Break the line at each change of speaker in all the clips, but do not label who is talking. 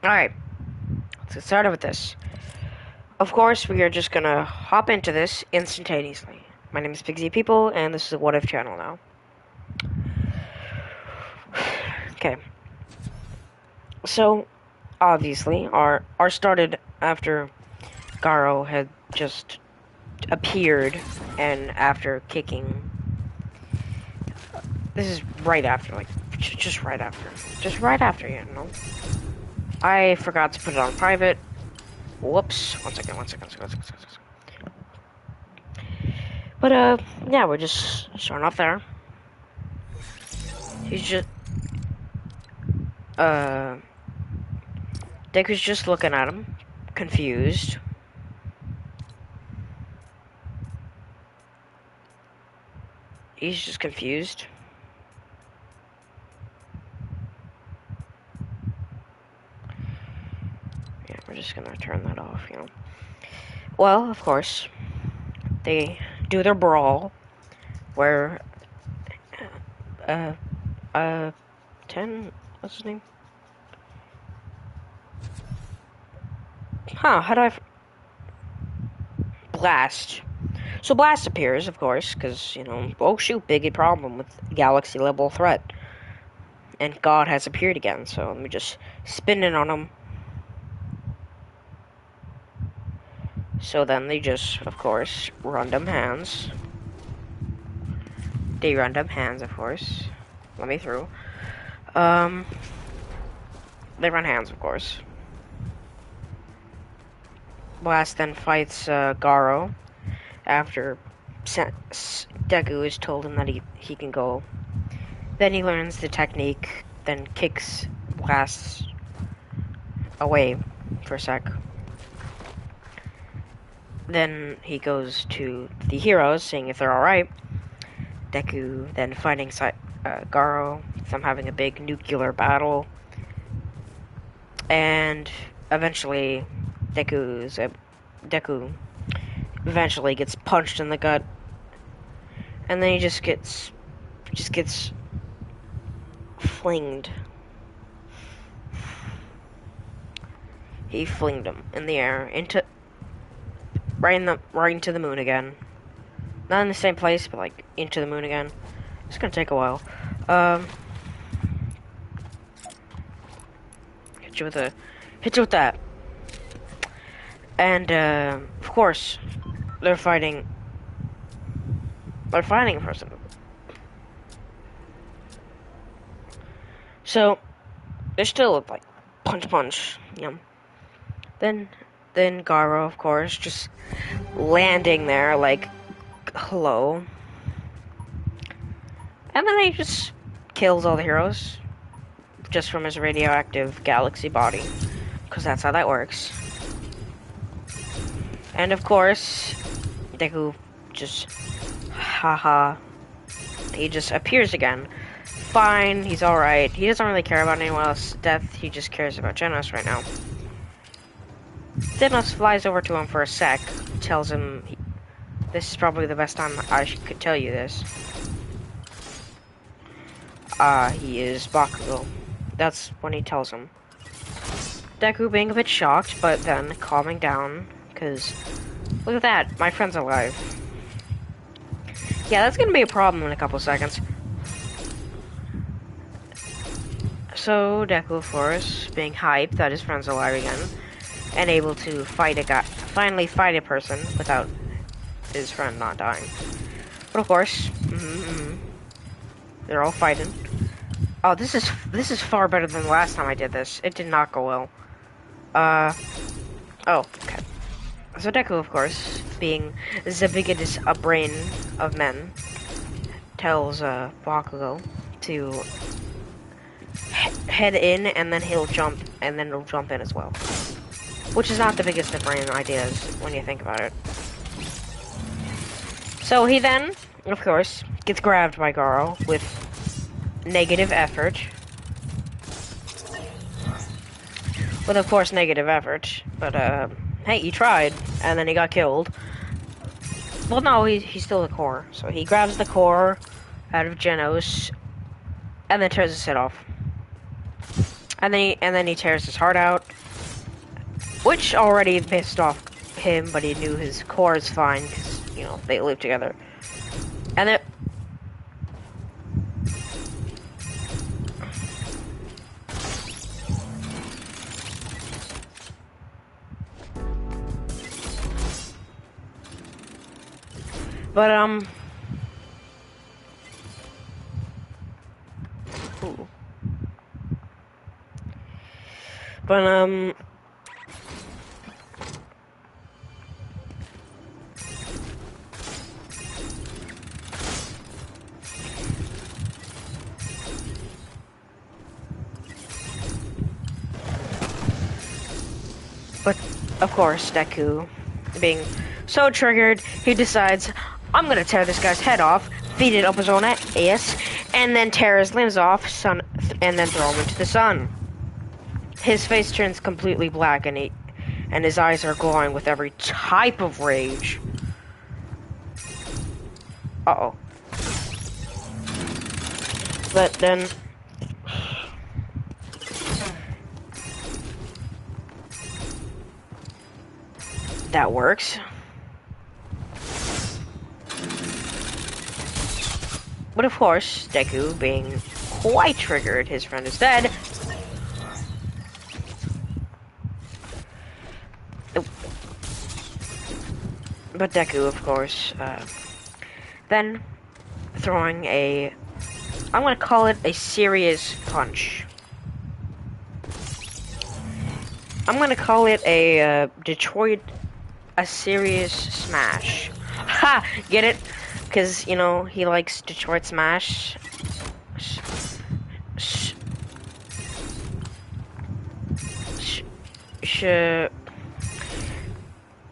Alright, let's get started with this. Of course, we are just gonna hop into this instantaneously. My name is Pigsy People, and this is a What If channel now. Okay. So, obviously, our started after Garo had just appeared, and after kicking. This is right after, like, just right after. Just right after, you know. I forgot to put it on private. Whoops. One second. But, yeah, we're just starting off there. He's just, Deku's just looking at him, confused. He's just confused. Yeah, we're just gonna turn that off, you know. Well, of course, they do their brawl, where, 10, what's his name? Huh, how do I... Blast. So Blast appears, of course, because, you know, oh shoot, big problem with galaxy-level threat. And God has appeared again, so let me just spin it on him. So then they just, of course, run them hands. They run them hands, of course. Let me through. They run hands, of course. Blast then fights Garo after Deku has told him that he can go. Then he learns the technique, then kicks Blast away for a sec. Then he goes to the heroes, seeing if they're alright. Deku then fighting Garo, them having a big nuclear battle. And eventually, Deku eventually gets punched in the gut. And then he just gets flinged. He flinged him in the air right into the moon again. Not in the same place, but like into the moon again. It's gonna take a while. Hit you with that. And of course, they're fighting a person. So they still look like punch, you know. Then Garo, of course, just landing there like, hello. And then he just kills all the heroes just from his radioactive galaxy body, because that's how that works. And of course, Deku just, he just appears again. Fine, he's alright. He doesn't really care about anyone else's death, he just cares about Genos right now. Genos flies over to him for a sec, tells him this is probably the best time I could tell you this. He is Bakugo. That's when he tells him. Deku being a bit shocked, but then calming down, because look at that, my friend's alive. Yeah, that's gonna be a problem in a couple seconds. So Deku, of course, being hyped that his friend's alive again, and able to finally fight a person without his friend not dying. But of course, they're all fighting. Oh, this is far better than the last time I did this. It did not go well. Oh, okay. So Deku, of course, being the biggest brain of men, tells Bakugo to head in, and then he'll jump in as well. Which is not the biggest of brain ideas when you think about it. So he then, of course, gets grabbed by Garo with negative effort. With, of course, negative effort. But, hey, he tried, and then he got killed. Well, no, he's still the core. So he grabs the core out of Genos, and then turns his head off. And then he tears his heart out, which already pissed off him, but he knew his core is fine because they live together. And then but ooh. But of course, Deku, being so triggered, he decides, I'm gonna tear this guy's head off, feed it up his own ass, and then tear his limbs off, and then throw him into the sun. His face turns completely black, and his eyes are glowing with every type of rage. Uh-oh. But then that works. But of course, Deku, being quite triggered, his friend is dead. But Deku, of course, then throwing I'm gonna call it a serious punch. I'm gonna call it a serious smash. Ha! Get it? Because, he likes Detroit Smash.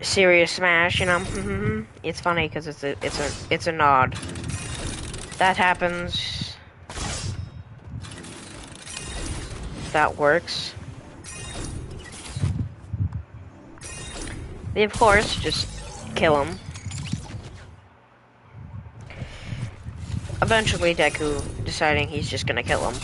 Serious Smash, It's funny because it's a nod. That happens. That works. They, of course, just kill him. Eventually, Deku deciding he's just gonna kill him.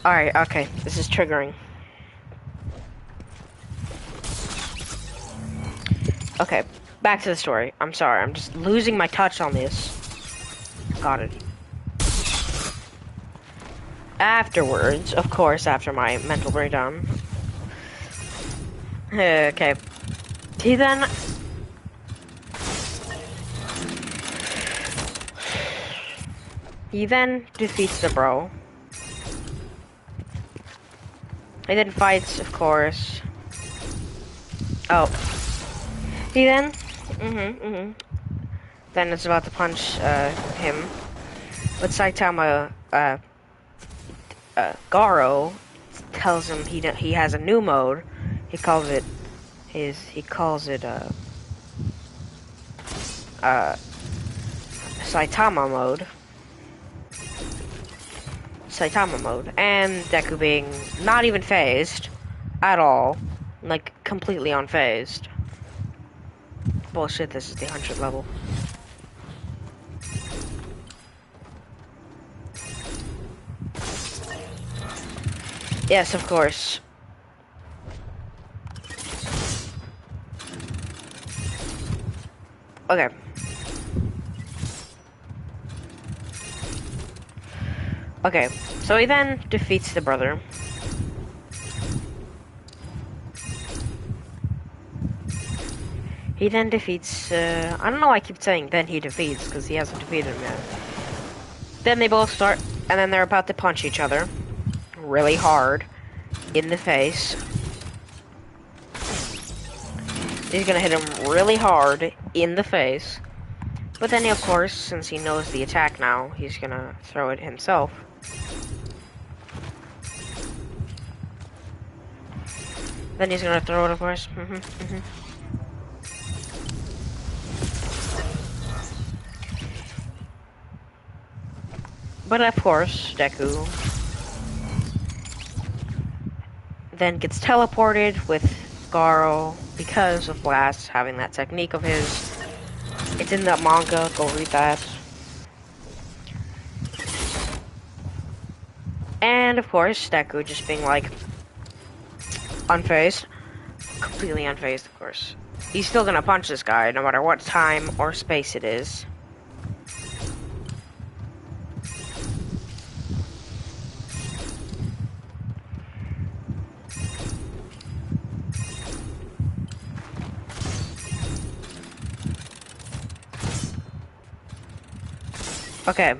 Alright, okay, this is triggering. Okay, back to the story. I'm sorry, I'm just losing my touch on this. Got it. Afterwards, of course, after my mental breakdown. Okay. He then... defeats the bro. He then fights, of course. Oh. He then... Then it's about to punch, him. But Saitama, Garo tells him he has a new mode. He calls it Saitama mode. Saitama mode. And Deku being not even phased at all. Like, completely unfazed. Bullshit, this is the 100th level. Yes, of course. Okay. Okay, so he then defeats the brother. He then defeats, I don't know why I keep saying then he defeats, because he hasn't defeated him yet. Then they both start, and then they're about to punch each other. Really hard. In the face. He's gonna hit him really hard in the face. But then, of course, since he knows the attack now, he's gonna throw it himself. Then he's gonna throw it, of course. But of course, Deku then gets teleported with Garo because of Blast having that technique of his. It's in that manga, go read that. And of course, Deku just being like, unfazed. Completely unfazed, of course. He's still gonna punch this guy no matter what time or space it is. Okay.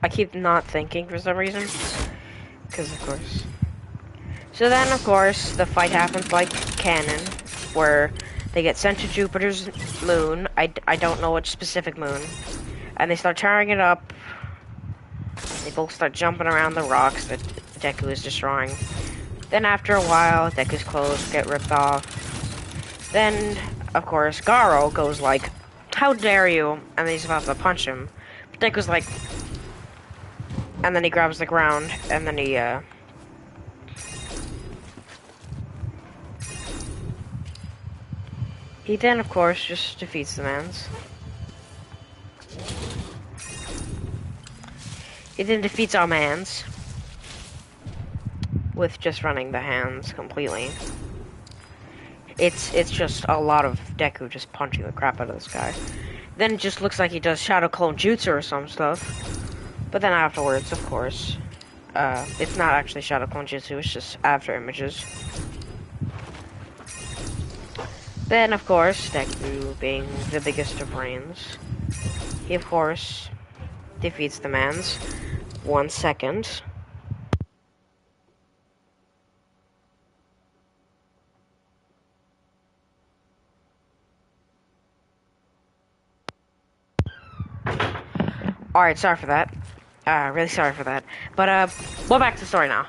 I keep not thinking for some reason. Because, of course. So then, of course, the fight happens like canon, where they get sent to Jupiter's moon. I don't know which specific moon. And they start tearing it up. They both start jumping around the rocks that Deku is destroying. Then after a while, Deku's clothes get ripped off. Then, of course, Garo goes like, how dare you? And then he's about to punch him. But Deku's like... And then he grabs the ground, and then he, He then, of course, just defeats the mans. He then defeats our mans. With just running the hands completely. It's just a lot of Deku just punching the crap out of this guy. Then it just looks like he does Shadow Clone Jutsu or some stuff. But then afterwards, of course, it's not actually Shadow Clone Jutsu, it's just after images. Then, of course, Deku being the biggest of brains, he, of course, defeats the mans. 1 second. Alright, sorry for that. Really sorry for that. But, we're back to the story now.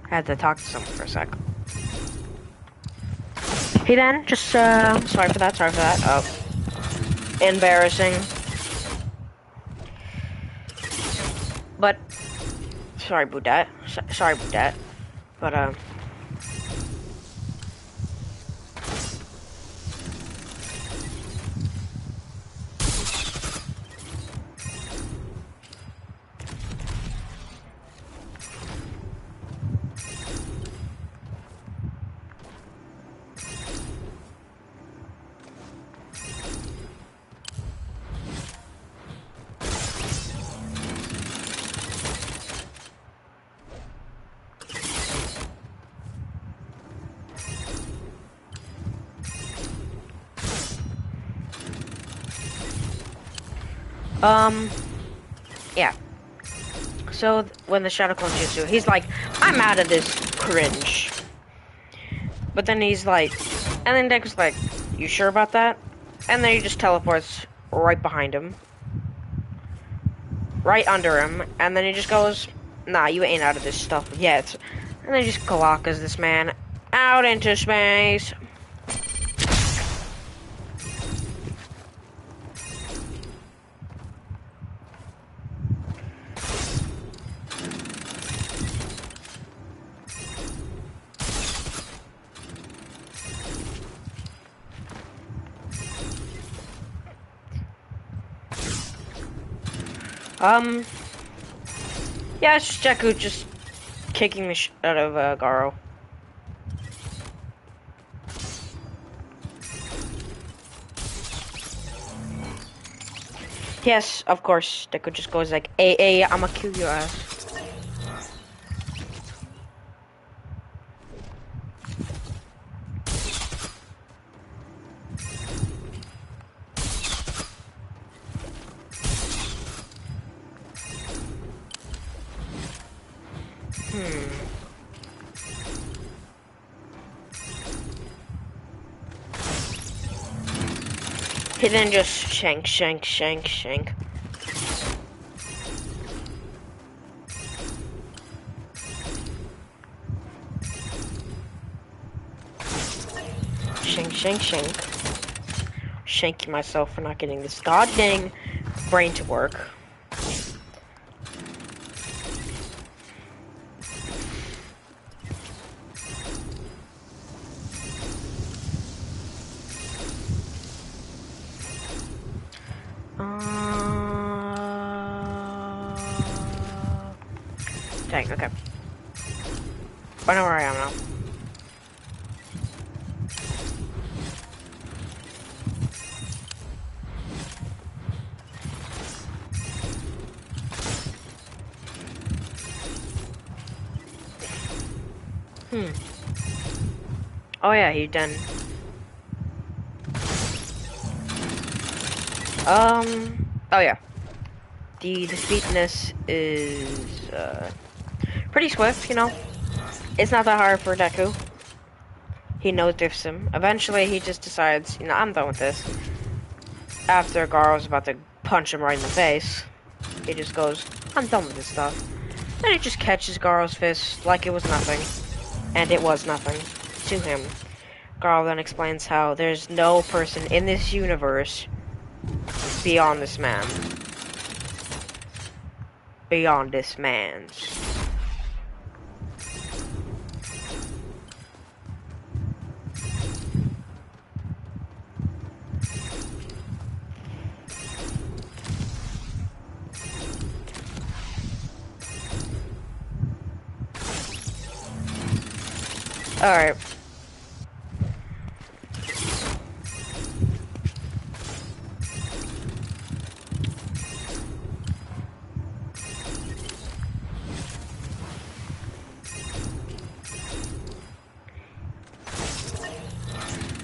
I had to talk to someone for a sec. He then just, sorry for that. Oh. Embarrassing. But, sorry, Budette. Sorry, Budette. But, yeah. So, when the Shadow Clone Jutsu, he's like, I'm out of this cringe. But then he's like, and then Deku's like, you sure about that? And then he just teleports right behind him. Right under him. And then he just goes, nah, you ain't out of this stuff yet. And then he just Galacas this man out into space. Yeah, it's just Deku just kicking the shit out of, Garo. Yes, of course, Deku just goes like, hey, I'ma kill your ass. He then just shank. shank, shank, shank. Shanking myself for not getting this goddamn brain to work. Dang, okay. I know where I am now. Oh yeah, he done. Oh yeah. The defeatness is, pretty swift, you know? It's not that hard for Deku. He no-diffs him. Eventually, he just decides, you know, I'm done with this. After Garo's about to punch him right in the face, he just goes, I'm done with this stuff. Then he just catches Garo's fist like it was nothing. And it was nothing to him. Garo then explains how there's no person in this universe beyond this man. Beyond this man's. Alright.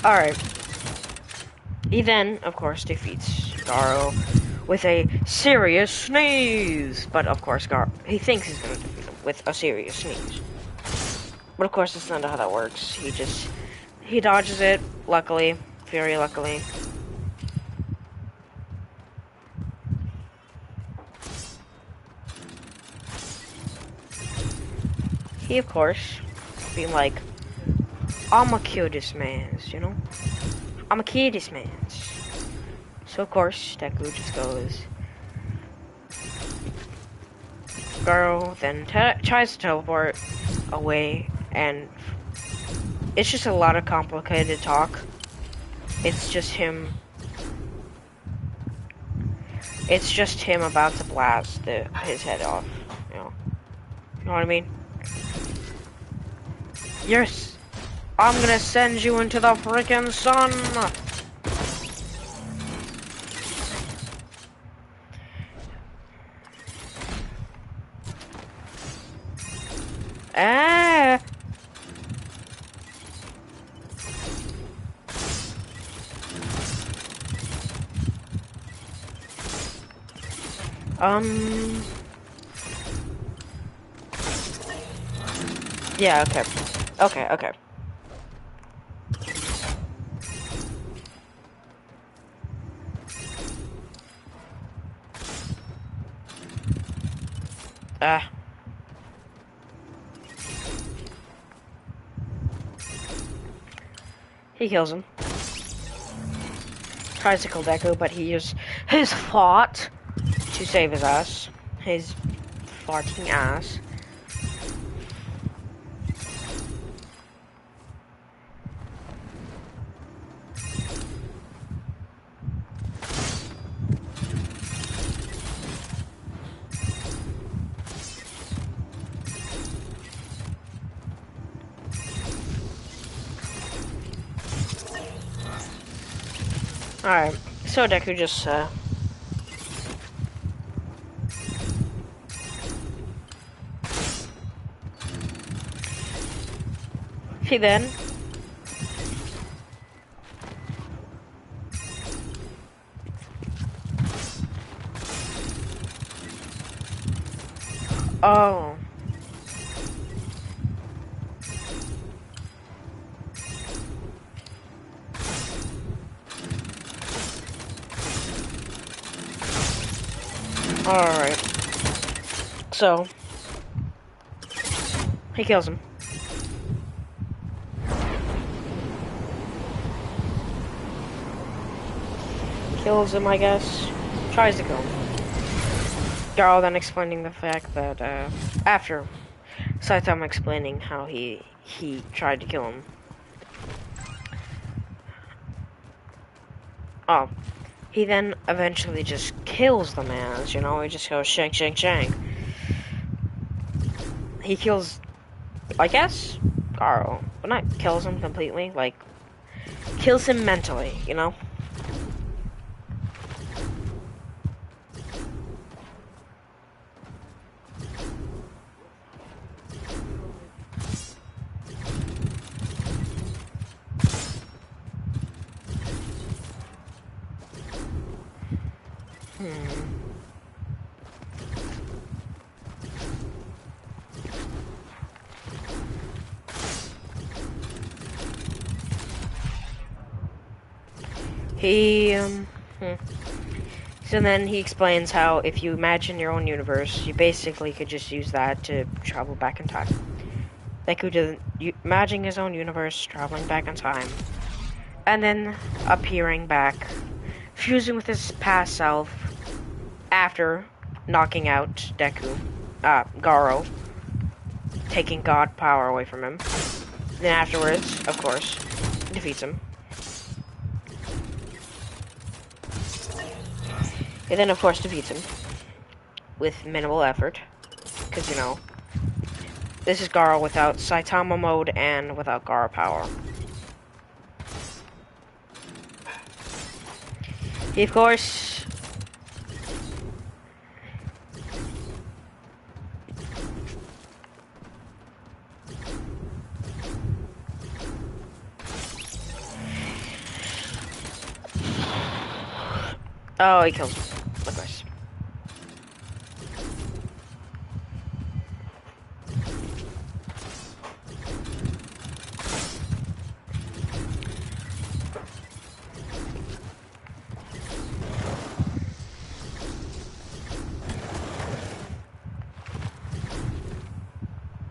Alright. He then, of course, defeats Garo with a serious sneeze. But, of course, he thinks he's going to defeat him with a serious sneeze. But, of course, that's not how that works. He dodges it, luckily. Very luckily. He, of course, being like, I'ma kill this man's, you know? I'ma kill this man's. So, of course, Deku just goes. Garo then tries to teleport away, and it's just a lot of complicated talk. It's just him. It's just him about to blast his head off, you know? You know what I mean? Yes! I'm gonna send you into the freaking sun! Ah! Yeah, okay. Okay. Ah. He kills him. Tries to kill Deku, but he used his fart to save his ass. His farting ass. Alright, so Deku just, he then oh. Alright. So he kills him. kills him, I guess. Tries to kill him. Garo then explaining the fact that, after Saitama explaining how he tried to kill him. Oh, he then eventually just kills the man, you know, he just goes shank, shank, shank. He kills, I guess, Garo, but not kills him completely, like, kills him mentally, you know? He, So then he explains how if you imagine your own universe, you basically could just use that to travel back in time. Deku doesn't imagine his own universe, traveling back in time, and then appearing back, fusing with his past self after knocking out Garo, taking God power away from him. Then afterwards, of course, defeats him. And then, of course, defeats him with minimal effort, because, you know, this is Garo without Saitama mode and without Garo power. He, of course... Oh, he kills him, of course.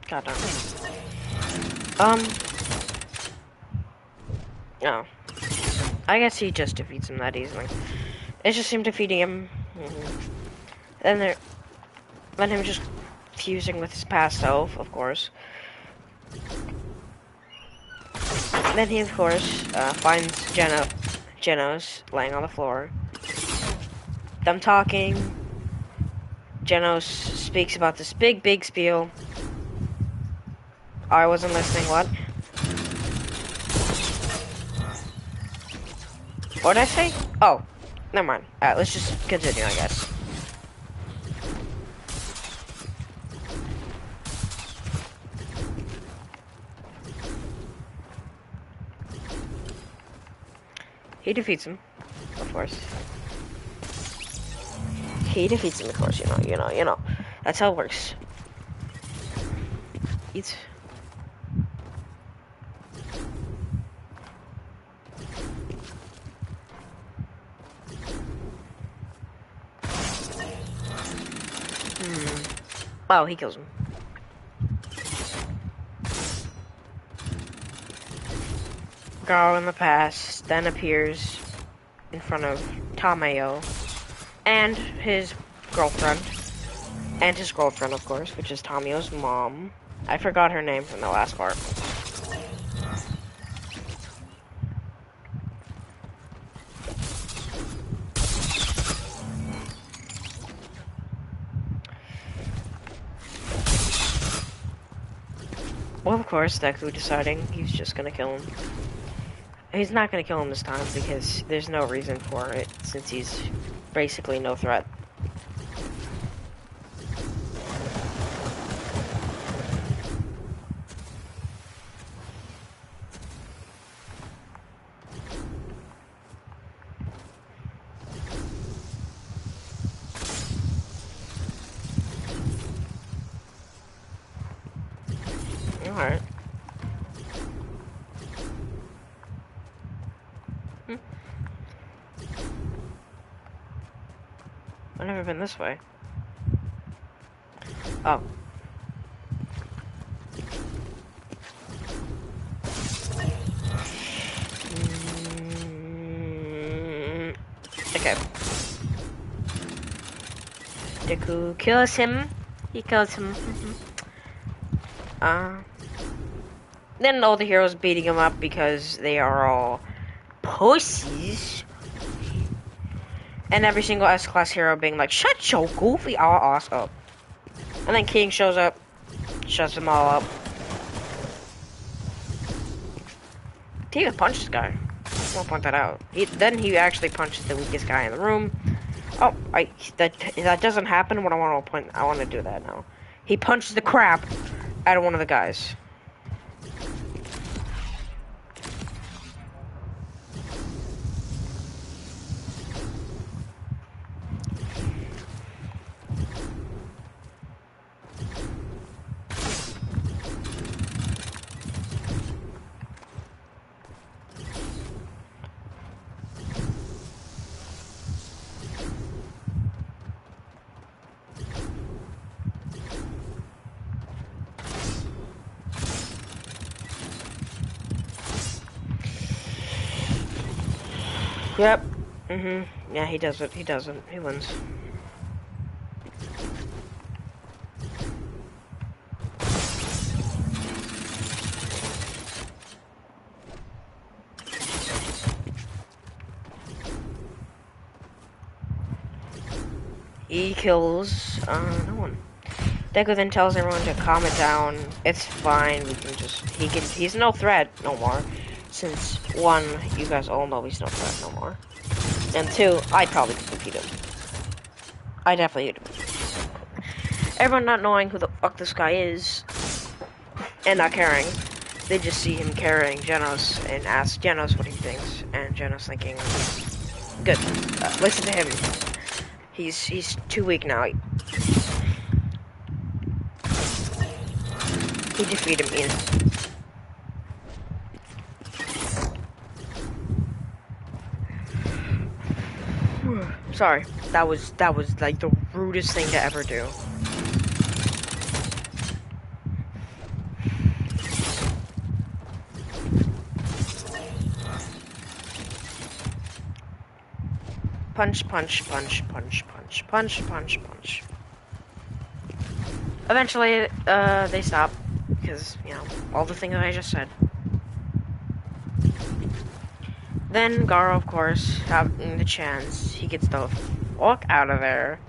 God damn. No. I guess he just defeats him that easily. It's just him defeating him. Then him just fusing with his past self, of course. Then he, of course, finds Genos laying on the floor. Them talking. Genos speaks about this big spiel. I wasn't listening, what? What did I say? Oh, never mind. Let's just continue, I guess. He defeats him, of course. He defeats him, of course, you know. That's how it works. It's... Oh, he kills him. Garo in the past then appears in front of Tamayo and his girlfriend. And his girlfriend, of course, which is Tamayo's mom. I forgot her name from the last part. Well, of course, Deku deciding he's just gonna kill him. He's not gonna kill him this time because there's no reason for it, since he's basically no threat. Alright. I've never been this way. Oh. Okay. Deku kills him. He kills him. Then all the heroes beating him up because they are all pussies. And every single S-class hero being like, shut your goofy ass up. And then King shows up, shuts them all up. He even punched this guy. I won't point that out. Then he actually punches the weakest guy in the room. Oh, that doesn't happen when I want to do that now. He punches the crap out of one of the guys. Yep. Yeah, he does it. He doesn't. He wins. He kills, no one. Deku then tells everyone to calm it down. It's fine. He's no threat no more. Since, one, you guys all know he's no threat no more. And two, I probably could defeat him. I definitely could. Everyone not knowing who the fuck this guy is, and not caring, they just see him carrying Genos and ask Genos what he thinks, and Genos thinking, good, listen to him. He's too weak now. He defeated me. Sorry, that was like the rudest thing to ever do. Punch, punch, punch, punch, punch, punch, punch, punch. Eventually, they stop because, you know, all the things that I just said. Then Garo, of course, having the chance, he gets the fuck out of there,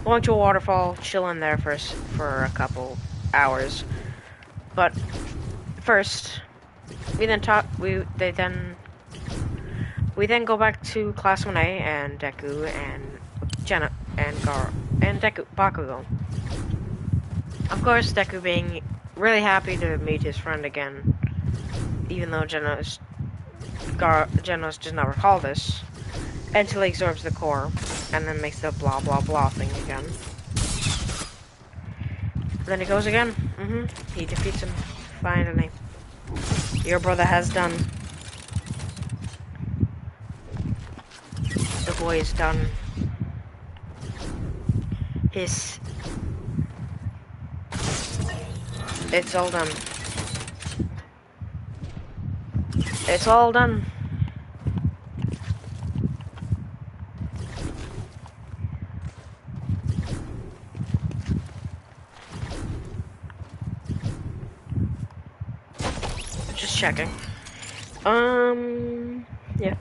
going to a waterfall, chilling there for a couple hours. But first, we then go back to Class 1A and Deku and Jenna and Garo and Bakugo. Of course, Deku being really happy to meet his friend again, even though Genos does not recall this, until he absorbs the core, and then makes the blah blah blah thing again. Then it goes again. He defeats him, finally. Your brother has done. The boy is done. It's all done. It's all done. Just checking. Yeah.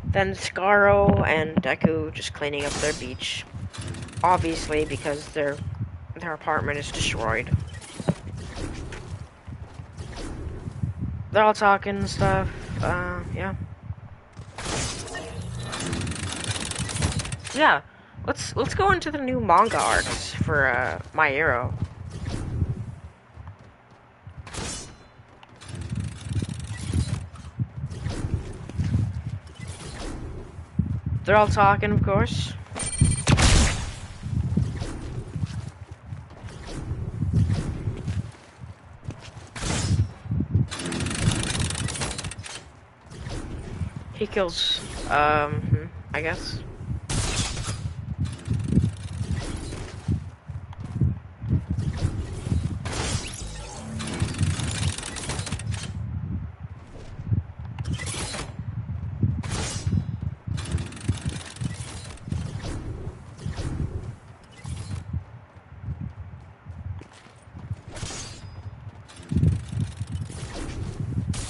Then Scaro and Deku just cleaning up their beach. Obviously, because their apartment is destroyed. They're all talking and stuff. Yeah. Yeah. Let's go into the new manga arcs for My Hero. They're all talking, of course. He kills, I guess.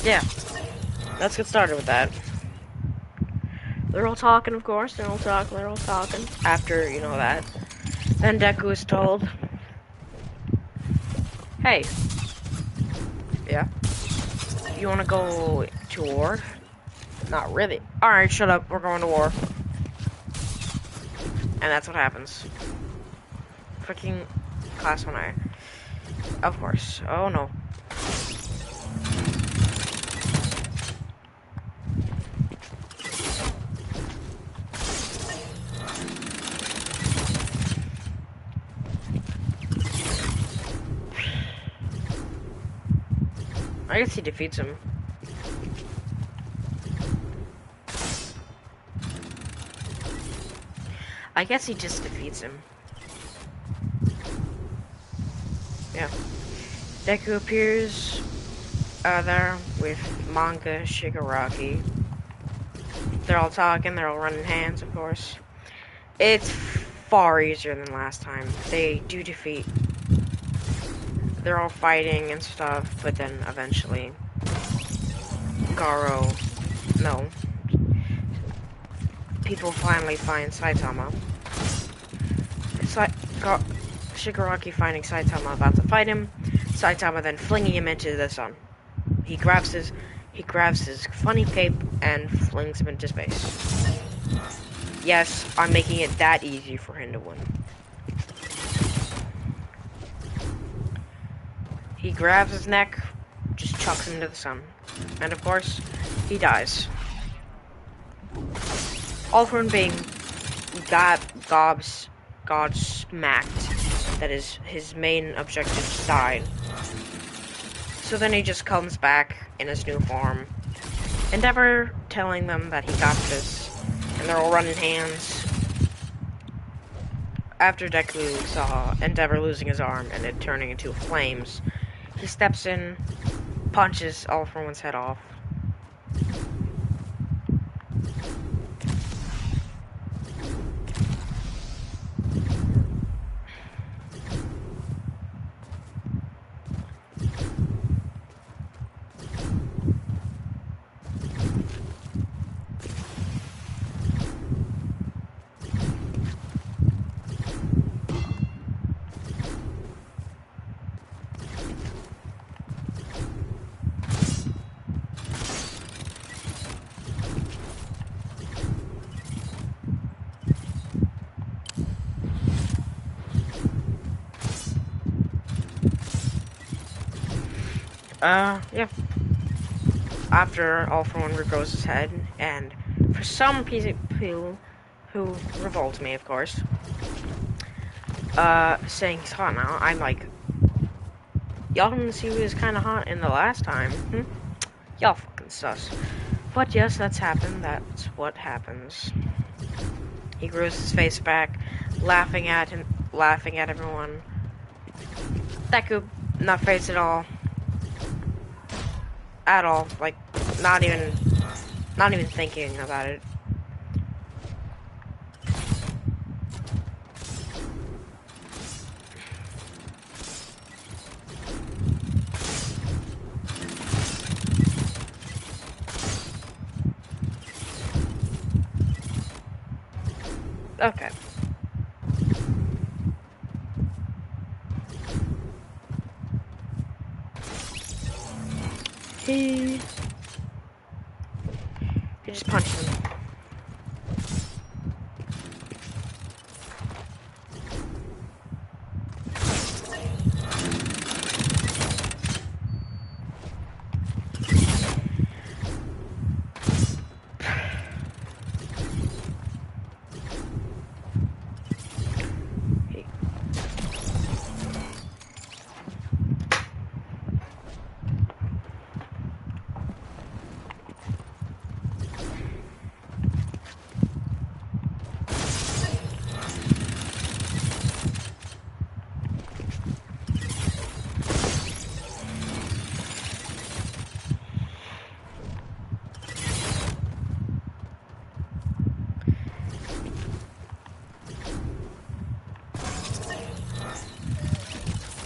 Yeah, let's get started with that. They're all talking, of course. They're all talking. After, you know that. Then Deku is told, hey, yeah, you wanna go to war? Not really. Alright, shut up. We're going to war. And that's what happens. Freaking Class 1I. Of course. Oh no. I guess he defeats him. I guess he just defeats him. Yeah. Deku appears there with Manga Shigaraki. They're all talking, they're all running hands, of course. It's far easier than last time. They do defeat. They're all fighting and stuff, but then eventually Garo, no. People finally find Saitama. It's like Shigaraki finding Saitama about to fight him. Saitama then flinging him into the sun. He grabs his funny cape and flings him into space. Yes, I'm making it that easy for him to win. He grabs his neck, just chucks him into the sun. And of course, he dies. All for him being God smacked. That is, his main objectives died. So then he just comes back in his new form. Endeavor telling them that he got this, and they're all running hands. After Deku saw Endeavor losing his arm and it turning into flames, he steps in, punches All for One's head off. Yeah. After All for One regrows his head, and for some people who revolt me, of course, saying he's hot now, I'm like, y'all didn't see he was kind of hot in the last time, Y'all fucking sus. But yes, that's happened. That's what happens. He grows his face back, laughing at everyone. Deku, not phased at all. At all. Like, not even thinking about it. Okay. He just punched him.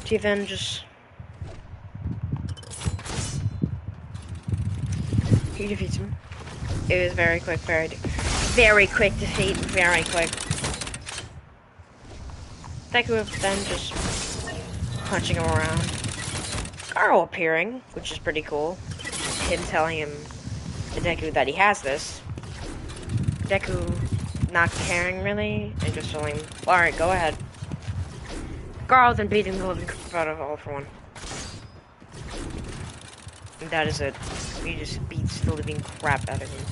He then just He defeats him. It was very quick, very quick defeat, very quick. Deku then just punching him around. Garo appearing, which is pretty cool. Him telling him, Deku, that he has this. Deku not caring really, and just telling him, alright, go ahead. Garo then beating the living crap out of All for One. And that is it. He just beats the living crap out of him.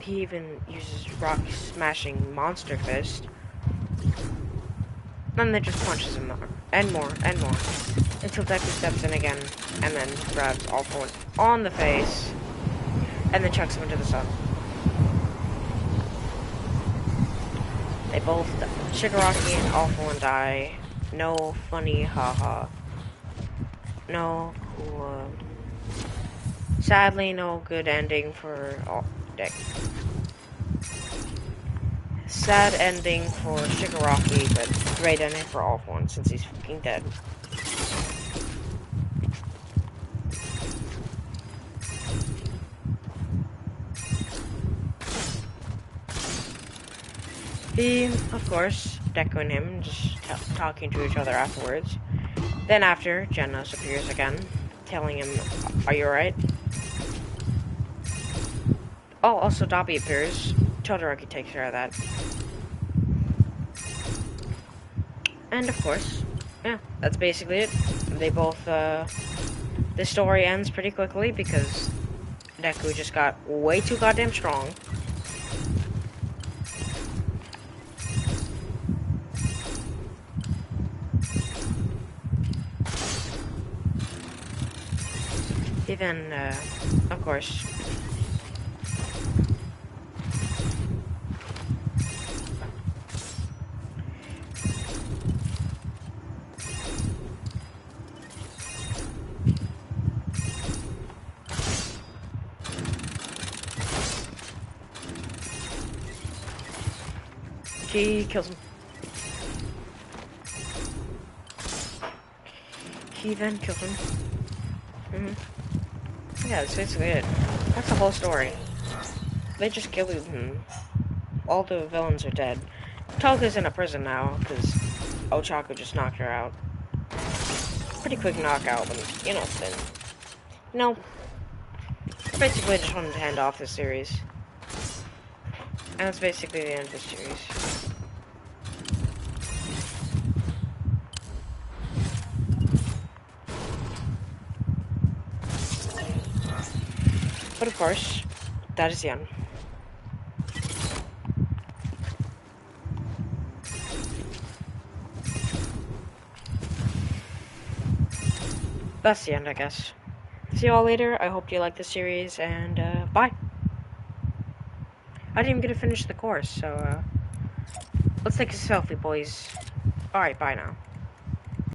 He even uses rock smashing monster fist. And then just punches him more, and more, and more. Until Deku steps in again, and then grabs All for One on the face, and then chucks him into the sun. They both, Shigaraki and All for One die. No funny haha. No cool. Sadly, no good ending for Deku. Sad ending for Shigaraki, but great ending for All for One since he's fucking dead. Of course, Deku and him just talking to each other afterwards. Then after, Genos appears again, telling him, are you alright? Oh, also Dabi appears. Todoroki takes care of that. And of course, yeah, that's basically it. They both, the story ends pretty quickly because Deku just got way too goddamn strong. He then, of course, he kills him. He then kills him. Yeah, that's basically it. That's the whole story. They just killed him. All the villains are dead. Toga's in a prison now, because Ochako just knocked her out. Pretty quick knockout, but, you know, then. No. Basically, I just wanted to end off this series. And that's basically the end of the series. But of course, that is the end. That's the end, I guess. See you all later. I hope you like the series, and bye. I didn't even get to finish the course, so let's take a selfie, boys. Alright, bye now.